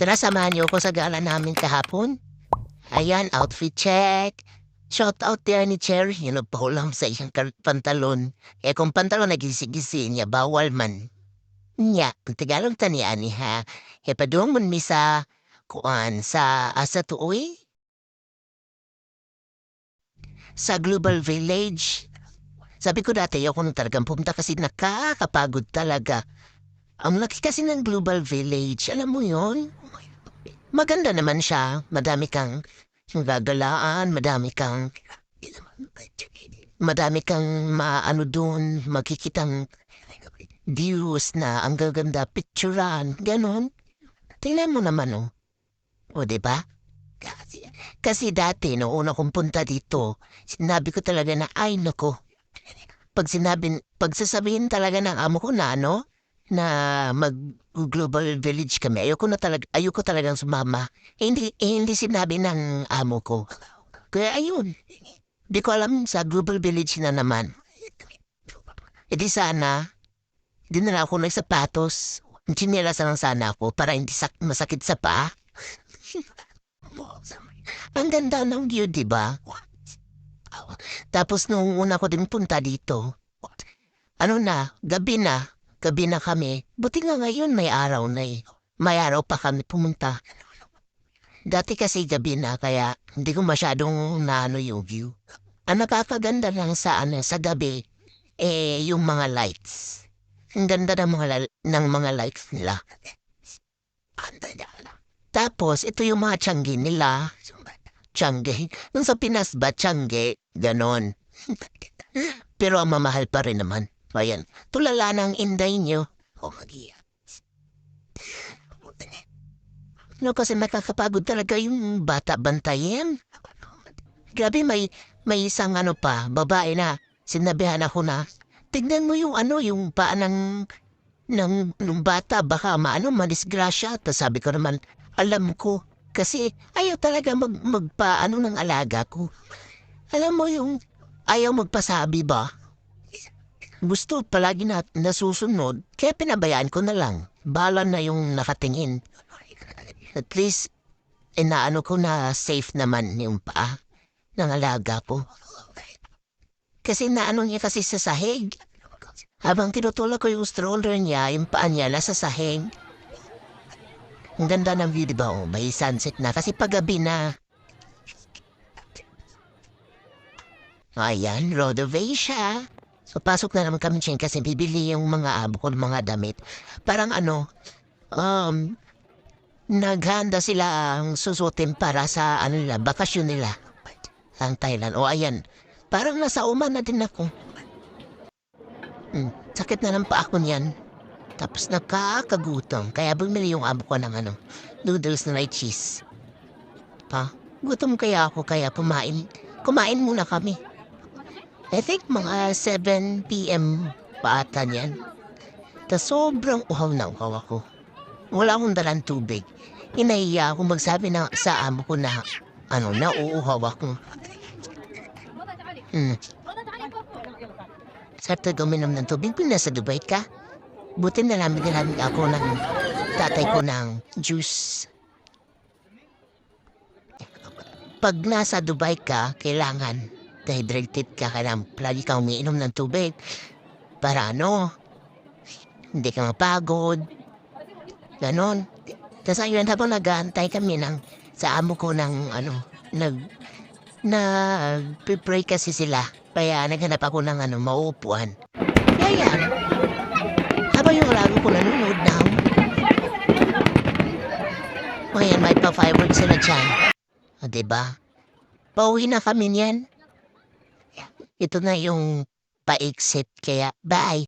Tara, samahan niyo ako sa gala namin kahapon. Ayan, outfit check. Shout out yan ni Cherry. Yung nagpahulam sa isang pantalon. Kung pantalon nagisi-gisi niya, bawal man. Nya, ang Tagalog tanian ni ha. Padung man mi sa kuan sa asa tuoy sa Global Village. Sabi ko dati ako nung talagang pumunta kasi nakakapagod talaga. Ang laki kasi ng Global Village, alam mo yon? Maganda naman siya. Madami kang gagalaan, madami kang maano dun, makikitang views na ang gaganda, picturean, ganon. Tingnan mo naman, oh. O, diba? Kasi dati, no, una kong punta dito, sinabi ko talaga na, ay, nako. Pag sasabihin talaga ng amo ko na, ano, na mag-global village kami, ayoko talagang sumama. Hindi sinabi ng amo ko. Kaya ayun, di ko alam sa global village na naman. E di sana, di na lang ako nagsapatos. Chinelas na lang sana ako para hindi masakit sa paa. Ang ganda ng view, di ba? Tapos nung una ko din punta dito, ano na, gabi na kami. Buti nga ngayon may araw na eh. May araw pa kami pumunta. Dati kasi gabi na kaya hindi ko masyadong naano yung view. Ang nakakaganda lang sa gabi, yung mga lights. Ang ganda ng mga lights nila. Tapos, ito yung mga tiyangge nila. Tiyangge. Nung sa Pinas ba, tiyangge, ganon. Pero ang mamahal pa rin naman. Ayan, tulala ng inday nyo. O mag-iya. No, kasi makakapagod talaga yung bata bantayan. Grabe, may isang babae na sinabihan ako na, tignan mo yung paa ng bata, baka madisgrasya. Tapos sabi ko naman, alam ko, kasi ayaw talaga magpaano ng alaga ko. Alam mo ayaw magpasabi ba? Gusto palagi na nasusunod, kaya pinabayaan ko na lang. Bala na yung nakatingin. At least, inaano ko na safe naman yung paa ng alaga ko. Kasi naano niya kasi sa sahig. Habang tinutulak ko yung stroller niya, yung paa niya nasa sahig. Ang ganda ng view, diba? Oh, may sunset na kasi paggabi na. Ayan, Rodovay siya. So, pasok na naman kami dyan kasi bibili yung mga abo ko ng mga damit. Parang naghanda sila ang susutin para sa bakasyon nila. Ang Thailand. O, ayan. Parang nasa Oman na din ako. Sakit na lang pa ako niyan. Tapos nakakagutom. Kaya bumili yung amo ko ng noodles na may cheese. Pa, gutom kaya ako kaya kumain muna kami. I think mga 7 p.m. pa ata niyan. Tapos sobrang uhaw na uhaw ako. Wala akong dalang tubig. Inahiya ako magsabi sa amo ko na nauuhaw ako. Sa uminom ng tubig, nasa Dubai ka? Buti na namin ako ng tatay ko ng juice. Pag nasa Dubai ka, kailangan dehydrated ka, kailangan palagi kang umiinom ng tubig. Para hindi ka mapagod. Ganon. Tapos ayun, habang nag-aantay kami sa amo ko nag-pray kasi sila. Kaya naghanap ako ng mauupuan. Kaya yan. Habang yung laro ko nanonood ng ayan, may pa-fireworks sila dyan. O, diba? Pauwi na kami niyan. Ito na yung pa-exit, kaya bye.